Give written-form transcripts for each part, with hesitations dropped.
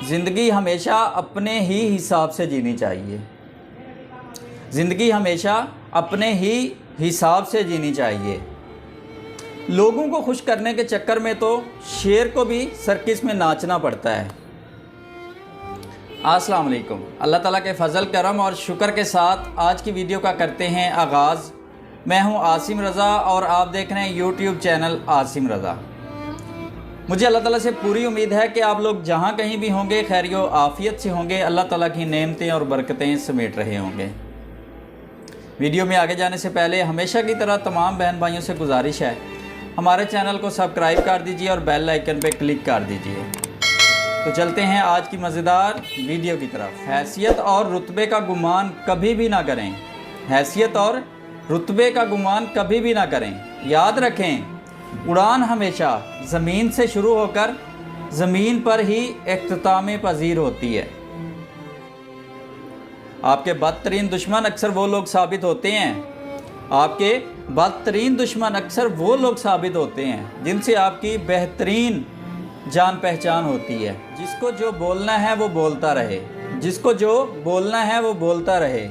ज़िंदगी हमेशा अपने ही हिसाब से जीनी चाहिए। ज़िंदगी हमेशा अपने ही हिसाब से जीनी चाहिए। लोगों को खुश करने के चक्कर में तो शेर को भी सर्किस में नाचना पड़ता है। अस्सलाम वालेकुम। अल्लाह ताला के फ़ज़ल करम और शुक्र के साथ आज की वीडियो का करते हैं आगाज़। मैं हूं आसिम रज़ा और आप देख रहे हैं यूट्यूब चैनल आसिम रज़ा। मुझे अल्लाह ताला से पूरी उम्मीद है कि आप लोग जहां कहीं भी होंगे खैरियो आफ़ियत से होंगे, अल्लाह ताला की नेमतें और बरकतें समेट रहे होंगे। वीडियो में आगे जाने से पहले हमेशा की तरह तमाम बहन भाइयों से गुजारिश है, हमारे चैनल को सब्सक्राइब कर दीजिए और बेल आइकन पर क्लिक कर दीजिए। तो चलते हैं आज की मज़ेदार वीडियो की तरफ। हैसियत और रुतबे का गुमान कभी भी ना करें। हैसियत और रुतबे का गुमान कभी भी ना करें। याद रखें, उड़ान हमेशा ज़मीन से शुरू होकर ज़मीन पर ही इख्तिताम पज़ीर होती है। आपके बदतरीन दुश्मन अक्सर वो लोग साबित होते हैं आपके बदतरीन दुश्मन अक्सर वो लोग साबित होते हैं जिनसे आपकी बेहतरीन जान पहचान होती है। जिसको जो बोलना है वो बोलता रहे, जिसको जो बोलना है वो बोलता रहे,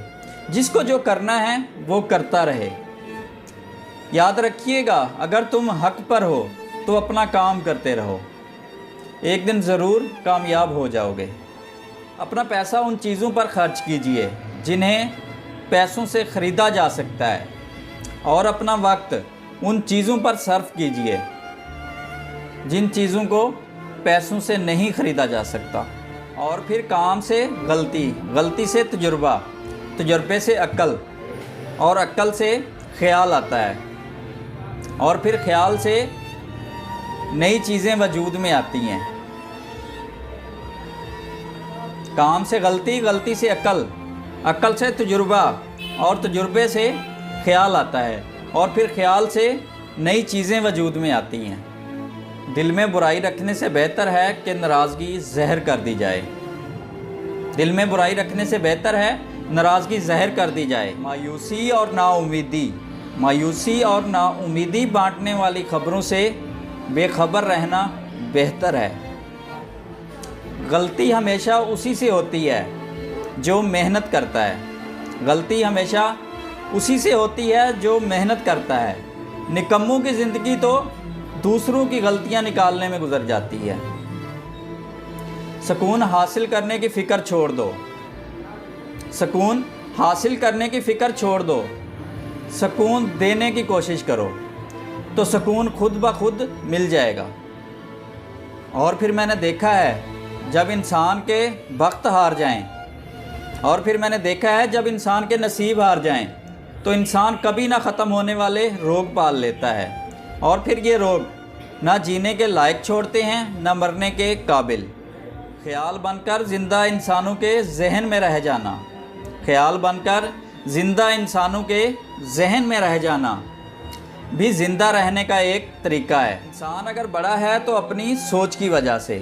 जिसको जो करना है वो करता रहे। याद रखिएगा, अगर तुम हक पर हो तो अपना काम करते रहो, एक दिन ज़रूर कामयाब हो जाओगे। अपना पैसा उन चीज़ों पर खर्च कीजिए जिन्हें पैसों से ख़रीदा जा सकता है, और अपना वक्त उन चीज़ों पर सर्फ कीजिए जिन चीज़ों को पैसों से नहीं ख़रीदा जा सकता। और फिर काम से गलती, गलती से तजुर्बा, तजुर्बे से अक्ल, और अक्ल से ख़याल आता है, और फिर ख़याल से नई चीज़ें वजूद में आती हैं। काम से गलती, गलती से अक्ल, अक्ल से तजुर्बा, और तजुर्बे से ख़याल आता है, और फिर ख़याल से नई चीज़ें वजूद में आती हैं। दिल में बुराई रखने से बेहतर है कि नाराज़गी ज़हर कर दी जाए। दिल में बुराई रखने से बेहतर है नाराज़गी ज़हर कर दी जाए। मायूसी और नाउमीदी, मायूसी और नाउमीदी बांटने वाली ख़बरों से बेखबर रहना बेहतर है। गलती हमेशा उसी से होती है जो मेहनत करता है। गलती हमेशा उसी से होती है जो मेहनत करता है। निकम्मों की ज़िंदगी तो दूसरों की गलतियां निकालने में गुजर जाती है। सुकून हासिल करने की फ़िक्र छोड़ दो, सुकून हासिल करने की फ़िक्र छोड़ दो, सुकून देने की कोशिश करो तो सुकून खुद ब खुद मिल जाएगा। और फिर मैंने देखा है जब इंसान के वक्त हार जाएं, और फिर मैंने देखा है जब इंसान के नसीब हार जाएं तो इंसान कभी ना ख़त्म होने वाले रोग पाल लेता है, और फिर ये रोग ना जीने के लायक छोड़ते हैं ना मरने के काबिल। ख़याल बनकर ज़िंदा इंसानों के जहन में रह जाना, ख़याल बनकर ज़िंदा इंसानों के जहन में रह जाना भी ज़िंदा रहने का एक तरीका है। इंसान अगर बड़ा है तो अपनी सोच की वजह से,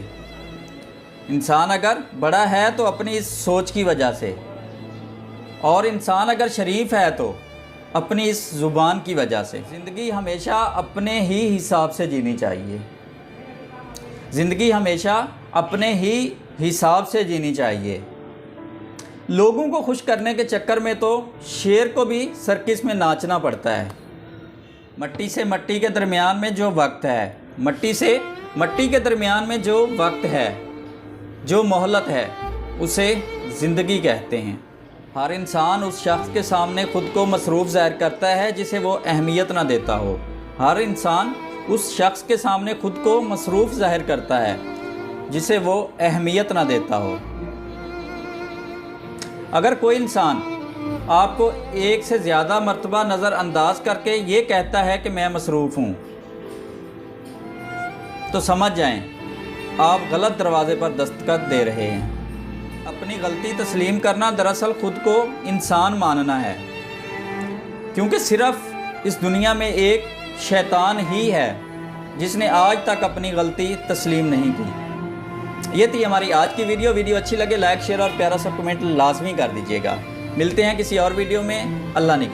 इंसान अगर बड़ा है तो अपनी इस सोच की वजह से, और इंसान अगर शरीफ है तो अपनी इस ज़ुबान की वजह से। ज़िंदगी हमेशा अपने ही हिसाब से जीनी चाहिए। ज़िंदगी हमेशा अपने ही हिसाब से जीनी चाहिए। लोगों को खुश करने के चक्कर में तो शेर को भी सर्किस में नाचना पड़ता है। मट्टी से मट्टी के दरमियान में जो वक्त है, मट्टी से मट्टी के दरमियान में जो वक्त है, जो मोहलत है, उसे ज़िंदगी कहते हैं। हर इंसान उस शख्स के सामने ख़ुद को मसरूफ़ ज़ाहिर करता है जिसे वो अहमियत ना देता हो। हर इंसान उस शख्स के सामने ख़ुद को मसरूफ़ ज़ाहिर करता है जिसे वो अहमियत ना देता हो। अगर कोई इंसान आपको एक से ज़्यादा मर्तबा नज़रअंदाज करके ये कहता है कि मैं मसरूफ़ हूँ, तो समझ जाएं आप गलत दरवाज़े पर दस्तखत दे रहे हैं। अपनी गलती तस्लीम करना दरअसल ख़ुद को इंसान मानना है, क्योंकि सिर्फ़ इस दुनिया में एक शैतान ही है जिसने आज तक अपनी गलती तस्लीम नहीं की। ये थी हमारी आज की वीडियो अच्छी लगे लाइक शेयर और प्यारा सा कमेंट लाजमी कर दीजिएगा। मिलते हैं किसी और वीडियो में। अल्लाह ने